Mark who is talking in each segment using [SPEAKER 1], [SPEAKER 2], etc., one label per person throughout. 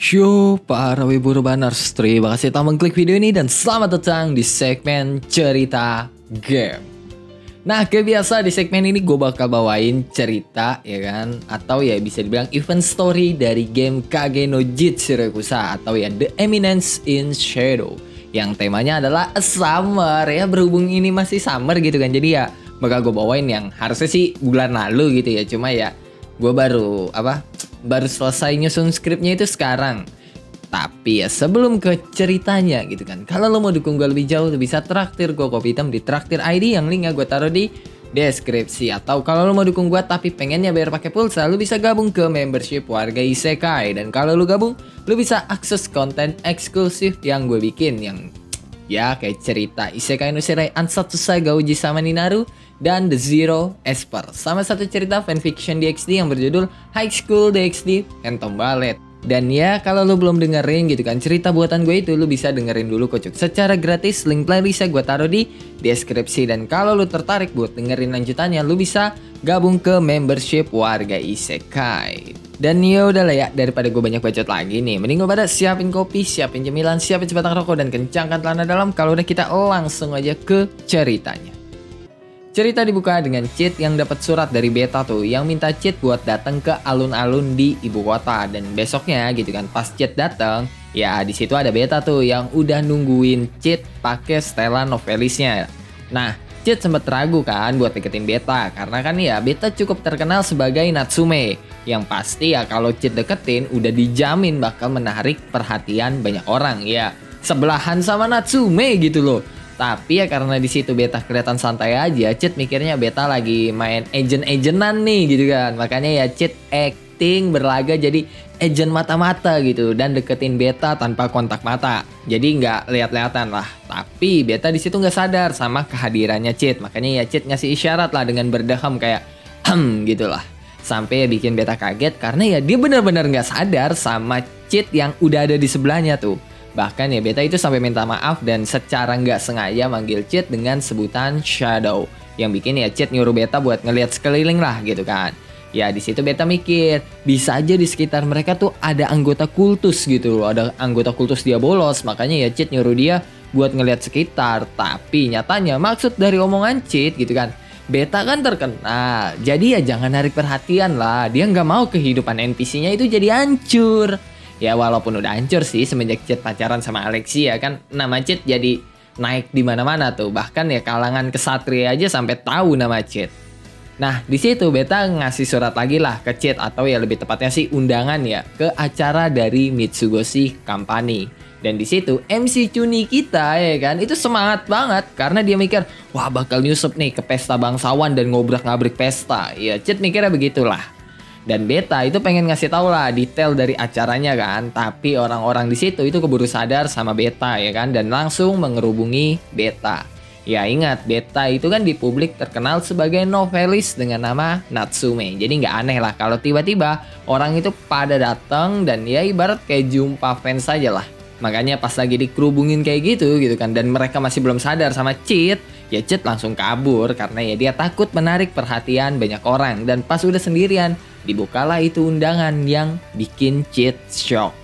[SPEAKER 1] Yo, para wibu urbaners, terima kasih telah mengklik video ini dan selamat datang di segmen cerita game. Nah, kayak biasa di segmen ini gue bakal bawain cerita, ya kan? Atau ya bisa dibilang event story dari game Kage no Jitsu Rekusa atau ya The Eminence in Shadow. Yang temanya adalah summer ya, berhubung ini masih summer gitu kan. Jadi ya bakal gue bawain yang harusnya sih bulan lalu gitu ya. Cuma ya gue baru selesai nyusun skripnya itu sekarang. Tapi ya sebelum ke ceritanya gitu kan, kalau lo mau dukung gue lebih jauh, lo bisa traktir gue kopi hitam di Traktir ID yang linknya gue taruh di deskripsi. Atau kalau lo mau dukung gue tapi pengennya bayar pakai pulsa, lo bisa gabung ke membership warga Isekai. Dan kalau lo gabung, lo bisa akses konten eksklusif yang gue bikin, yang ya kayak cerita Isekai no Serai Ansatsu Saga Uji sama Ninaru dan The Zero Esper, sama satu cerita fanfiction DxD yang berjudul High School DxD Phantom Ballet. Dan ya kalau lo belum dengerin gitu kan cerita buatan gue itu, lo bisa dengerin dulu kocok secara gratis. Link playlistnya gue taruh di deskripsi. Dan kalau lo tertarik buat dengerin lanjutannya, lo bisa gabung ke membership warga Isekai. Dan ya udahlah ya, daripada gue banyak bacot lagi nih, mending gue pada siapin kopi, siapin cemilan, siapin sebatang rokok, dan kencangkan celana dalam. Kalau udah, kita langsung aja ke ceritanya. Cerita dibuka dengan Chit yang dapat surat dari Beta tuh, yang minta Chit buat datang ke alun-alun di ibu kota. Dan besoknya gitu kan, pas Chit datang, ya di situ ada Beta tuh yang udah nungguin Chit pakai setelan novelisnya. Nah, Chit sempet ragu kan buat deketin Beta, karena kan ya Beta cukup terkenal sebagai Natsume, yang pasti ya kalau Chit deketin udah dijamin bakal menarik perhatian banyak orang ya. Sebelahan sama Natsume gitu loh. Tapi ya karena di situ Beta kelihatan santai aja, Chit mikirnya Beta lagi main agent-agentan nih gitu kan. Makanya ya Chit acting berlaga jadi agent mata-mata gitu dan deketin Beta tanpa kontak mata. Jadi nggak lihat-lihatan lah. Tapi Beta di situ nggak sadar sama kehadirannya Chit. Makanya ya Chit ngasih isyarat lah dengan berdeham kayak gitu lah. Sampai ya bikin Beta kaget karena ya dia benar-benar nggak sadar sama Chit yang udah ada di sebelahnya tuh. Bahkan ya Beta itu sampai minta maaf dan secara nggak sengaja manggil Chit dengan sebutan Shadow, yang bikin ya Chit nyuruh Beta buat ngelihat sekeliling lah gitu kan. Ya di situ Beta mikir bisa aja di sekitar mereka tuh ada anggota kultus gitu loh, ada anggota kultus dia bolos. Makanya ya Chit nyuruh dia buat ngelihat sekitar. Tapi nyatanya maksud dari omongan Chit gitu kan, Beta kan terkenal, jadi ya jangan narik perhatian lah. Dia nggak mau kehidupan NPC-nya itu jadi hancur. Ya walaupun udah hancur sih semenjak Chit pacaran sama Alexia kan, nama Chit jadi naik di mana-mana tuh. Bahkan ya kalangan kesatria aja sampai tahu nama Chit. Nah di situ Beta ngasih surat lagi lah ke Chit, atau ya lebih tepatnya sih undangan ya ke acara dari Mitsugoshi Company. Dan di situ MC Cuni kita ya kan itu semangat banget karena dia mikir wah bakal nyusup nih ke pesta bangsawan dan ngobrak-ngabrik pesta. Ya Chit mikirnya begitulah. Dan Beta itu pengen ngasih tau lah detail dari acaranya kan. Tapi orang-orang di situ itu keburu sadar sama Beta ya kan, dan langsung mengerubungi Beta. Ya ingat, Beta itu kan di publik terkenal sebagai novelis dengan nama Natsume. Jadi nggak aneh lah kalau tiba-tiba orang itu pada datang dan ya ibarat kayak jumpa fans saja lah. Makanya pas lagi dikerubungin kayak gitu kan, dan mereka masih belum sadar sama Chit, ya Chit langsung kabur karena ya dia takut menarik perhatian banyak orang. Dan pas udah sendirian, dibukalah itu undangan yang bikin Chit shock.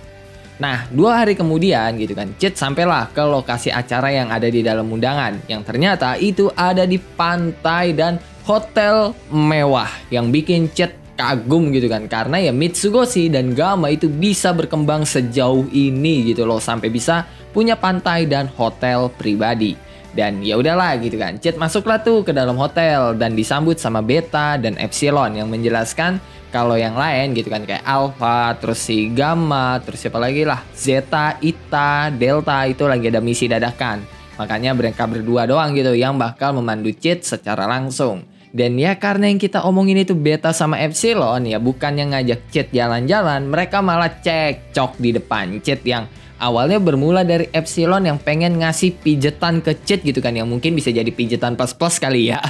[SPEAKER 1] Nah 2 hari kemudian gitu kan, Chit sampailah ke lokasi acara yang ada di dalam undangan, yang ternyata itu ada di pantai dan hotel mewah, yang bikin Chit kagum gitu kan, karena ya Mitsugoshi dan Gama itu bisa berkembang sejauh ini gitu loh, sampai bisa punya pantai dan hotel pribadi. Dan ya udahlah gitu kan, Chit masuklah tuh ke dalam hotel dan disambut sama Beta dan Epsilon yang menjelaskan kalau yang lain gitu kan kayak Alpha, terus si Gamma, terus siapa lagi lah, Zeta, Ita, Delta itu lagi ada misi dadakan. Makanya mereka berdua doang gitu yang bakal memandu Chit secara langsung. Dan ya karena yang kita omongin itu Beta sama Epsilon, ya bukan yang ngajak Chit jalan-jalan, mereka malah cekcok di depan Chit, yang awalnya bermula dari Epsilon yang pengen ngasih pijetan ke Chit gitu kan, yang mungkin bisa jadi pijetan plus-plus kali ya.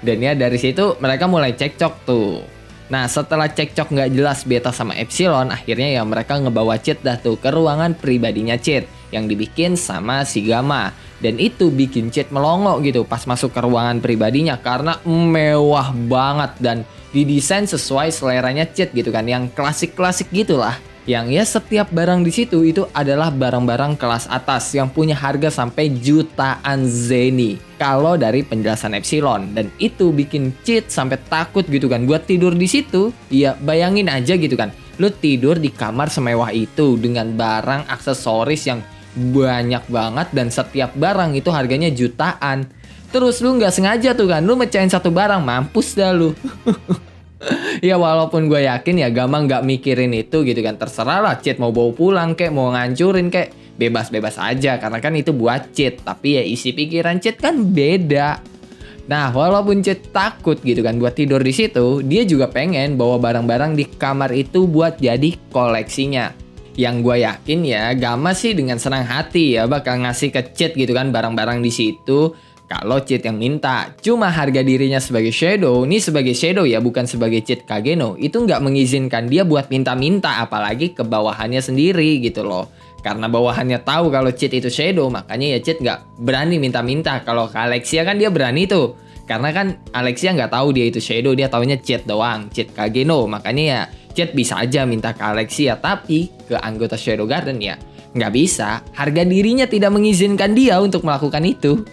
[SPEAKER 1] Dan ya dari situ mereka mulai cekcok tuh. Nah setelah cekcok nggak jelas Beta sama Epsilon, akhirnya ya mereka ngebawa Chit dah tuh ke ruangan pribadinya Chit yang dibikin sama si Gamma. Dan itu bikin Chit melongo gitu pas masuk ke ruangan pribadinya karena mewah banget dan didesain sesuai seleranya Chit gitu kan, yang klasik-klasik gitulah. Yang ya setiap barang di situ itu adalah barang-barang kelas atas yang punya harga sampai jutaan zeni. Kalau dari penjelasan Epsilon, dan itu bikin Cheat sampai takut gitu kan buat tidur di situ. Ya bayangin aja gitu kan, lu tidur di kamar semewah itu dengan barang aksesoris yang banyak banget dan setiap barang itu harganya jutaan. Terus lu nggak sengaja tuh kan, lu mecahin satu barang, mampus dah lu. Ya walaupun gue yakin ya Gama nggak mikirin itu gitu kan. Terserah lah Cheat mau bawa pulang kek, mau ngancurin kek, bebas-bebas aja. Karena kan itu buat Cheat. Tapi ya isi pikiran Cheat kan beda. Nah walaupun Cheat takut gitu kan buat tidur di situ, dia juga pengen bawa barang-barang di kamar itu buat jadi koleksinya. Yang gue yakin ya Gama sih dengan senang hati ya bakal ngasih ke Cheat gitu kan barang-barang di situ. Kalau Cheat yang minta, cuma harga dirinya sebagai Shadow, ini sebagai Shadow ya, bukan sebagai Cheat Kageno, itu nggak mengizinkan dia buat minta-minta, apalagi ke bawahannya sendiri gitu loh. Karena bawahannya tahu kalau Cheat itu Shadow, makanya ya Cheat nggak berani minta-minta. Kalau ke Alexia kan dia berani tuh, karena kan Alexia nggak tahu dia itu Shadow, dia taunya Cheat doang, Cheat Kageno, makanya ya Cheat bisa aja minta ke Alexia, tapi ke anggota Shadow Garden ya nggak bisa, harga dirinya tidak mengizinkan dia untuk melakukan itu.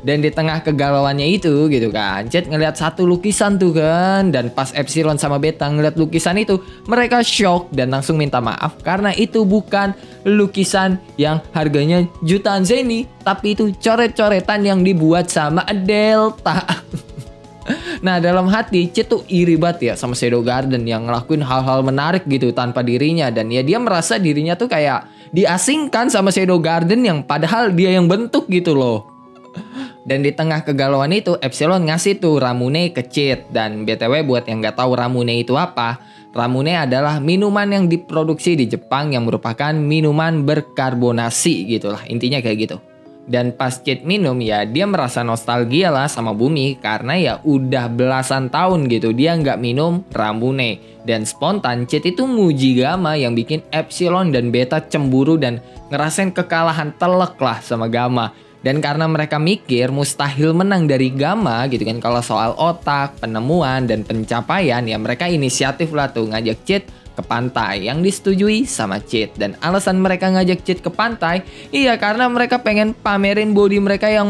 [SPEAKER 1] Dan di tengah kegalauannya itu gitu kan, Cheat ngeliat satu lukisan tuh kan. Dan pas Epsilon sama Beta ngeliat lukisan itu, mereka shock dan langsung minta maaf karena itu bukan lukisan yang harganya jutaan zeni, tapi itu coret-coretan yang dibuat sama Delta. Nah dalam hati Cheat tuh iri banget ya sama Shadow Garden yang ngelakuin hal-hal menarik gitu tanpa dirinya. Dan ya dia merasa dirinya tuh kayak diasingkan sama Shadow Garden yang padahal dia yang bentuk gitu loh. Dan di tengah kegalauan itu Epsilon ngasih tuh Ramune ke Cheat. Dan BTW buat yang nggak tahu Ramune itu apa, Ramune adalah minuman yang diproduksi di Jepang yang merupakan minuman berkarbonasi gitulah, intinya kayak gitu. Dan pas Cheat minum ya dia merasa nostalgia lah sama bumi karena ya udah belasan tahun gitu dia nggak minum Ramune. Dan spontan Cheat itu muji Gama yang bikin Epsilon dan Beta cemburu dan ngerasain kekalahan telak lah sama Gama. Dan karena mereka mikir mustahil menang dari Gama gitu kan kalau soal otak, penemuan, dan pencapaian, ya mereka inisiatif lah tuh ngajak Cheat ke pantai yang disetujui sama Cheat. Dan alasan mereka ngajak Cheat ke pantai, iya karena mereka pengen pamerin body mereka yang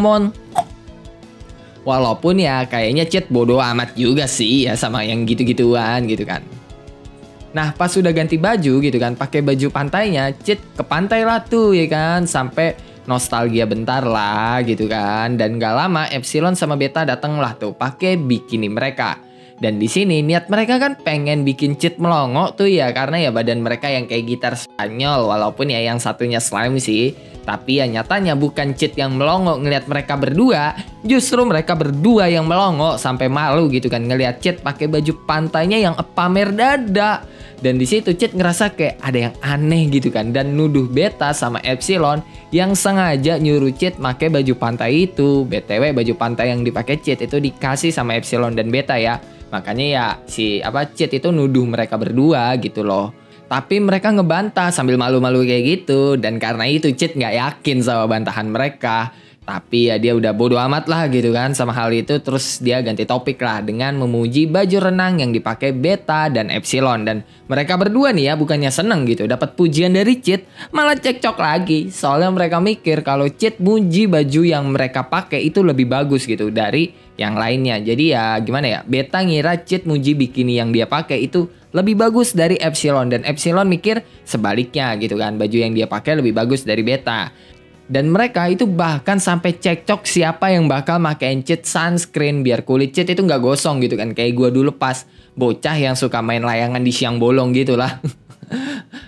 [SPEAKER 1] walaupun ya kayaknya Cheat bodoh amat juga sih ya sama yang gitu-gituan gitu kan. Nah pas sudah ganti baju gitu kan, pakai baju pantainya, Cheat ke pantai lah tuh ya kan, sampai nostalgia bentar lah gitu kan. Dan gak lama Epsilon sama Beta dateng lah tuh pakai bikini mereka. Dan di sini niat mereka kan pengen bikin Cheat melongo tuh ya, karena ya badan mereka yang kayak gitar Spanyol, walaupun ya yang satunya slime sih. Tapi ya nyatanya bukan Cheat yang melongo ngelihat mereka berdua, justru mereka berdua yang melongo sampai malu gitu kan ngelihat Cheat pakai baju pantainya yang pamer dada. Dan di situ Cheat ngerasa kayak ada yang aneh gitu kan, dan nuduh Beta sama Epsilon yang sengaja nyuruh Cheat pakai baju pantai itu. BTW baju pantai yang dipakai Cheat itu dikasih sama Epsilon dan Beta ya. Makanya ya Cheat itu nuduh mereka berdua gitu loh. Tapi mereka ngebantah sambil malu-malu kayak gitu. Dan karena itu Cheat nggak yakin sama bantahan mereka. Tapi ya dia udah bodo amat lah gitu kan sama hal itu. Terus dia ganti topik lah dengan memuji baju renang yang dipakai Beta dan Epsilon. Dan mereka berdua nih ya bukannya seneng gitu dapat pujian dari Cheat, malah cekcok lagi. Soalnya mereka mikir kalau Cheat muji baju yang mereka pakai itu lebih bagus gitu dari yang lainnya. Jadi ya gimana ya, Beta ngira Cheat muji bikini yang dia pakai itu lebih bagus dari Epsilon. Dan Epsilon mikir sebaliknya gitu kan, baju yang dia pakai lebih bagus dari Beta. Dan mereka itu bahkan sampai cekcok siapa yang bakal makein Cheat sunscreen biar kulit Cheat itu nggak gosong gitu kan. Kayak gue dulu pas bocah yang suka main layangan di siang bolong gitu lah.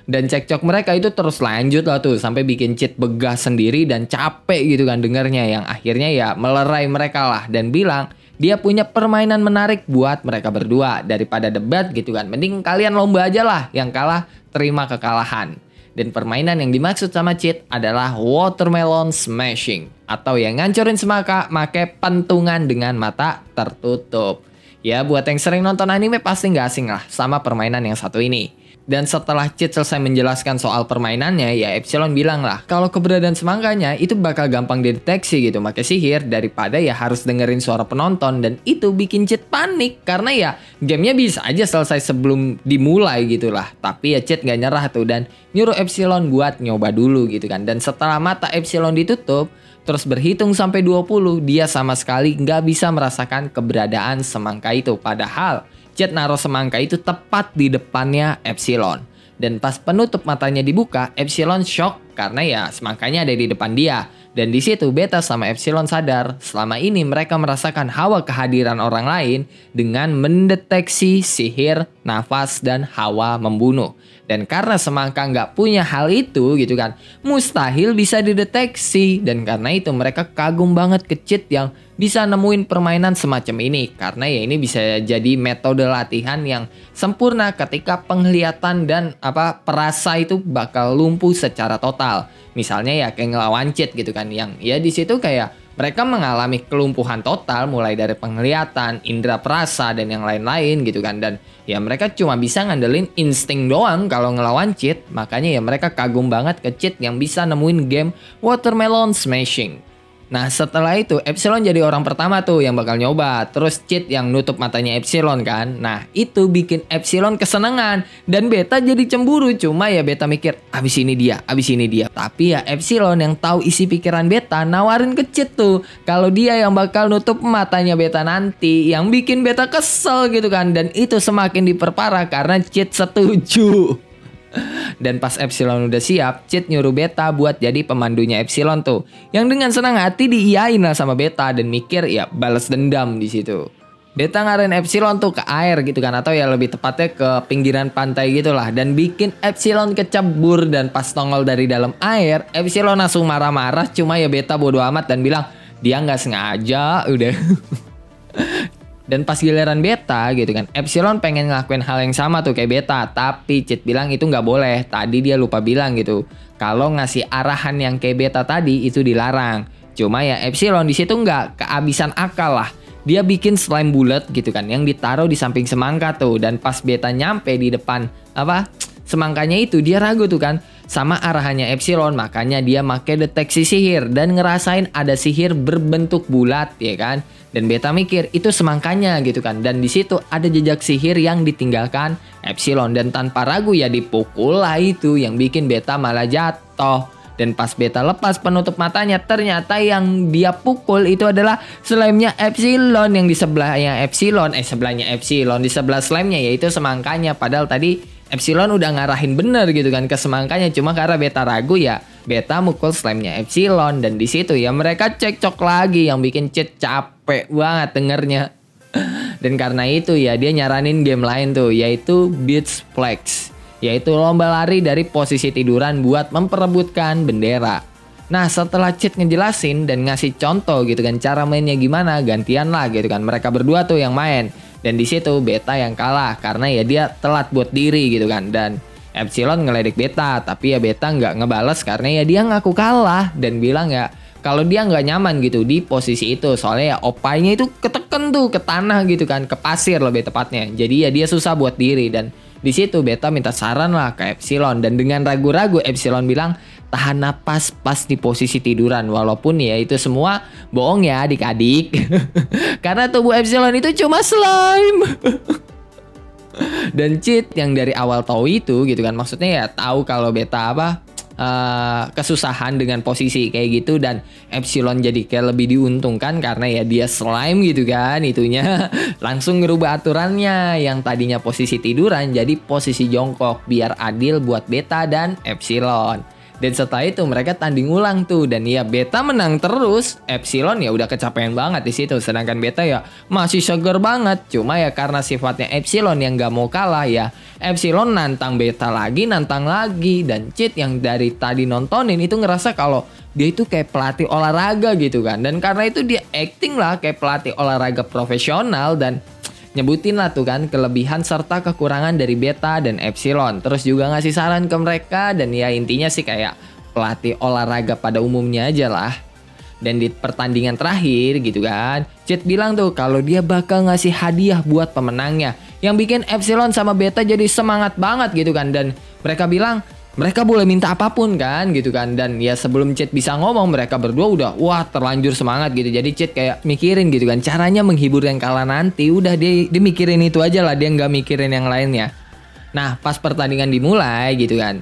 [SPEAKER 1] Dan cekcok mereka itu terus lanjut lah tuh sampai bikin Cheat begah sendiri dan capek gitu kan dengernya. Yang akhirnya ya melerai mereka lah dan bilang dia punya permainan menarik buat mereka berdua. Daripada debat gitu kan, mending kalian lomba aja lah, yang kalah terima kekalahan. Dan permainan yang dimaksud sama Cheat adalah watermelon smashing, atau yang ngancurin semangka make pentungan dengan mata tertutup. Ya buat yang sering nonton anime pasti nggak asing lah sama permainan yang satu ini. Dan setelah Cid selesai menjelaskan soal permainannya, ya Epsilon bilang lah kalau keberadaan semangkanya itu bakal gampang dideteksi gitu pakai sihir daripada ya harus dengerin suara penonton, dan itu bikin Cid panik karena ya gamenya bisa aja selesai sebelum dimulai gitu lah. Tapi ya Cid gak nyerah tuh dan nyuruh Epsilon buat nyoba dulu gitu kan. Dan setelah mata Epsilon ditutup terus berhitung sampai 20, dia sama sekali nggak bisa merasakan keberadaan semangka itu. Padahal Cid naruh semangka itu tepat di depannya Epsilon. Dan pas penutup matanya dibuka, Epsilon shock karena ya semangkanya ada di depan dia. Dan di situ Beta sama Epsilon sadar selama ini mereka merasakan hawa kehadiran orang lain dengan mendeteksi sihir, nafas, dan hawa membunuh. Dan karena semangka nggak punya hal itu gitu kan, mustahil bisa dideteksi. Dan karena itu mereka kagum banget ke Cid yang bisa nemuin permainan semacam ini. Karena ya ini bisa jadi metode latihan yang sempurna ketika penglihatan dan perasa itu bakal lumpuh secara total. Misalnya ya kayak ngelawan Cid gitu kan, yang ya di situ kayak mereka mengalami kelumpuhan total mulai dari penglihatan, indera perasa, dan yang lain-lain gitu kan. Dan ya mereka cuma bisa ngandelin insting doang kalau ngelawan Cid. Makanya ya mereka kagum banget ke Cid yang bisa nemuin game Watermelon Smashing. Nah setelah itu Epsilon jadi orang pertama tuh yang bakal nyoba. Terus Cid yang nutup matanya Epsilon kan. Nah itu bikin Epsilon kesenangan dan Beta jadi cemburu. Cuma ya Beta mikir abis ini dia. Tapi ya Epsilon yang tahu isi pikiran Beta nawarin ke Cid tuh kalau dia yang bakal nutup matanya Beta nanti. Yang bikin Beta kesel gitu kan. Dan itu semakin diperparah karena Cid setuju. Dan pas Epsilon udah siap, Cid nyuruh Beta buat jadi pemandunya Epsilon tuh. Yang dengan senang hati diiyain lah sama Beta dan mikir ya balas dendam di situ. Beta ngarahin Epsilon tuh ke air gitu kan, atau ya lebih tepatnya ke pinggiran pantai gitulah, dan bikin Epsilon kecebur. Dan pas nongol dari dalam air, Epsilon langsung marah-marah. Cuma ya Beta bodo amat dan bilang dia nggak sengaja udah. Dan pas giliran Beta gitu kan, Epsilon pengen ngelakuin hal yang sama tuh kayak Beta. Tapi Cid bilang itu nggak boleh. Tadi dia lupa bilang gitu, kalau ngasih arahan yang kayak Beta tadi itu dilarang. Cuma ya Epsilon di situ nggak kehabisan akal lah. Dia bikin slime bulat gitu kan, yang ditaruh di samping semangka tuh. Dan pas Beta nyampe di depan semangkanya itu, dia ragu tuh kan sama arahannya Epsilon. Makanya dia make deteksi sihir dan ngerasain ada sihir berbentuk bulat ya kan. Dan Beta mikir itu semangkanya gitu kan. Dan di situ ada jejak sihir yang ditinggalkan Epsilon. Dan tanpa ragu ya dipukul lah itu, yang bikin Beta malah jatuh. Dan pas Beta lepas penutup matanya, ternyata yang dia pukul itu adalah slime-nya Epsilon. Yang di sebelahnya Epsilon, di sebelah slime-nya yaitu semangkanya. Padahal tadi Epsilon udah ngarahin bener gitu kan ke semangkanya. Cuma karena Beta ragu ya Beta mukul slime-nya Epsilon. Dan di situ ya mereka cekcok lagi, yang bikin Cid capek banget dengernya. Dan karena itu ya dia nyaranin game lain tuh, yaitu Beach Flags, yaitu lomba lari dari posisi tiduran buat memperebutkan bendera. Nah setelah Cid ngejelasin dan ngasih contoh gitu kan cara mainnya gimana, gantian lah gitu kan mereka berdua tuh yang main. Dan di situ Beta yang kalah karena ya dia telat buat diri gitu kan. Dan Epsilon ngeledek Beta, tapi ya Beta nggak ngebales karena ya dia ngaku kalah dan bilang ya kalau dia nggak nyaman gitu di posisi itu. Soalnya ya opainya itu keteken tuh ke tanah gitu kan, ke pasir lebih tepatnya. Jadi ya dia susah buat diri. Dan di situ Beta minta saran lah ke Epsilon, dan dengan ragu-ragu Epsilon bilang tahan napas pas di posisi tiduran. Walaupun ya itu semua bohong ya adik-adik. Karena tubuh Epsilon itu cuma slime. Dan Cid yang dari awal tahu itu gitu kan, maksudnya ya tahu kalau Beta kesusahan dengan posisi kayak gitu. Dan Epsilon jadi kayak lebih diuntungkan karena ya dia slime gitu kan itunya. Langsung ngerubah aturannya yang tadinya posisi tiduran jadi posisi jongkok biar adil buat Beta dan Epsilon. Dan setelah itu mereka tanding ulang tuh, dan ya Beta menang terus. Epsilon ya udah kecapean banget di situ, sedangkan Beta ya masih seger banget. Cuma ya karena sifatnya Epsilon yang gak mau kalah ya, Epsilon nantang Beta lagi, dan Cid yang dari tadi nontonin itu ngerasa kalau dia itu kayak pelatih olahraga gitu kan. Dan karena itu dia acting lah kayak pelatih olahraga profesional dan nyebutin lah tuh kan kelebihan serta kekurangan dari Beta dan Epsilon. Terus juga ngasih saran ke mereka, dan ya intinya sih kayak pelatih olahraga pada umumnya aja lah. Dan di pertandingan terakhir gitu kan, Cid bilang tuh kalau dia bakal ngasih hadiah buat pemenangnya, yang bikin Epsilon sama Beta jadi semangat banget gitu kan. Dan mereka bilang mereka boleh minta apapun kan gitu kan. Dan ya sebelum Cid bisa ngomong, mereka berdua udah wah terlanjur semangat gitu. Jadi Cid kayak mikirin gitu kan caranya menghibur yang kalah nanti. Udah dia mikirin itu aja lah, dia nggak mikirin yang lainnya. Nah pas pertandingan dimulai gitu kan,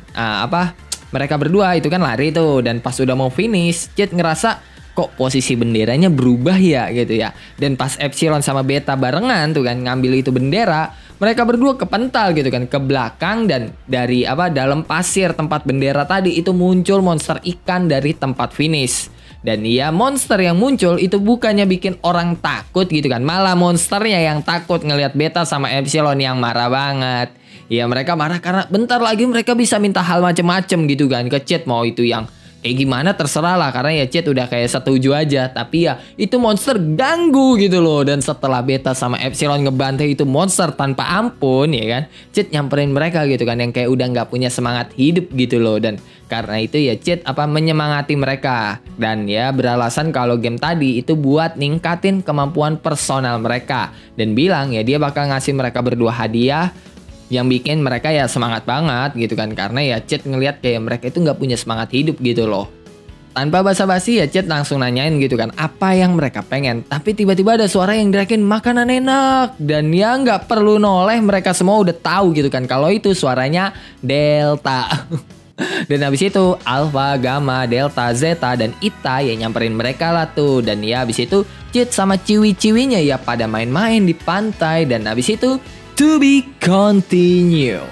[SPEAKER 1] mereka berdua itu kan lari tuh. Dan pas udah mau finish, Cid ngerasa kok posisi benderanya berubah ya gitu ya. Dan pas Epsilon sama Beta barengan tuh kan ngambil itu bendera, mereka berdua kepental gitu kan ke belakang. Dan dari dalam pasir tempat bendera tadi itu muncul monster ikan dari tempat finish. Dan ya monster yang muncul itu bukannya bikin orang takut gitu kan, malah monsternya yang takut ngelihat Beta sama Epsilon yang marah banget. Ya mereka marah karena bentar lagi mereka bisa minta hal macem-macem gitu kan ke Cid. Mau itu yang kayak gimana terserah lah, karena ya Cid udah kayak setuju aja. Tapi ya itu monster ganggu gitu loh. Dan setelah Beta sama Epsilon ngebantai itu monster tanpa ampun ya kan, Cid nyamperin mereka gitu kan yang kayak udah nggak punya semangat hidup gitu loh. Dan karena itu ya Cid menyemangati mereka. Dan ya beralasan kalau game tadi itu buat ningkatin kemampuan personal mereka. Dan bilang ya dia bakal ngasih mereka berdua hadiah yang bikin mereka ya semangat banget gitu kan. Karena ya Cid ngelihat kayak mereka itu nggak punya semangat hidup gitu loh. Tanpa basa-basi ya Cid langsung nanyain gitu kan apa yang mereka pengen. Tapi tiba-tiba ada suara yang teriakin makanan enak. Dan ya nggak perlu noleh, mereka semua udah tahu gitu kan kalau itu suaranya Delta. Dan habis itu Alpha, Gamma, Delta, Zeta, dan Ita ya nyamperin mereka lah tuh. Dan ya habis itu Cid sama ciwi-ciwinya ya pada main-main di pantai. Dan habis itu to be continue.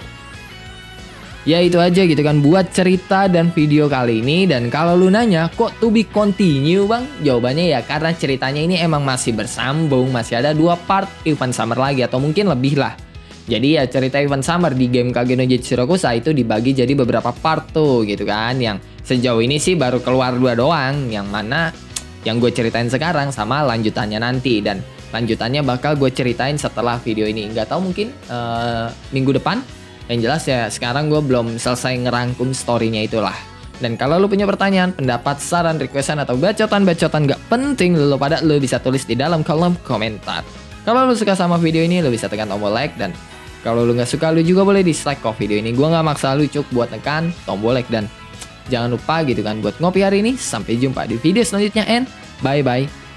[SPEAKER 1] Ya itu aja gitu kan buat cerita dan video kali ini. Dan kalau lu nanya kok to be continue bang, jawabannya ya karena ceritanya ini emang masih bersambung. Masih ada 2 part event summer lagi atau mungkin lebih lah. Jadi ya cerita event summer di game Kage no Jitsurokusa itu dibagi jadi beberapa part tuh gitu kan. Yang sejauh ini sih baru keluar 2 doang, yang mana yang gue ceritain sekarang sama lanjutannya nanti. Dan lanjutannya bakal gue ceritain setelah video ini. Nggak tahu mungkin minggu depan. Yang jelas ya sekarang gue belum selesai ngerangkum story-nya itulah. Dan kalau lu punya pertanyaan, pendapat, saran, requestan, atau bacotan-bacotan gak penting lu bisa tulis di dalam kolom komentar. Kalau lu suka sama video ini, lu bisa tekan tombol like. Dan kalau lu gak suka, lu juga boleh dislike kok video ini. Gue gak maksa lu cuk buat tekan tombol like. Dan jangan lupa gitu kan buat ngopi hari ini. Sampai jumpa di video selanjutnya and bye-bye.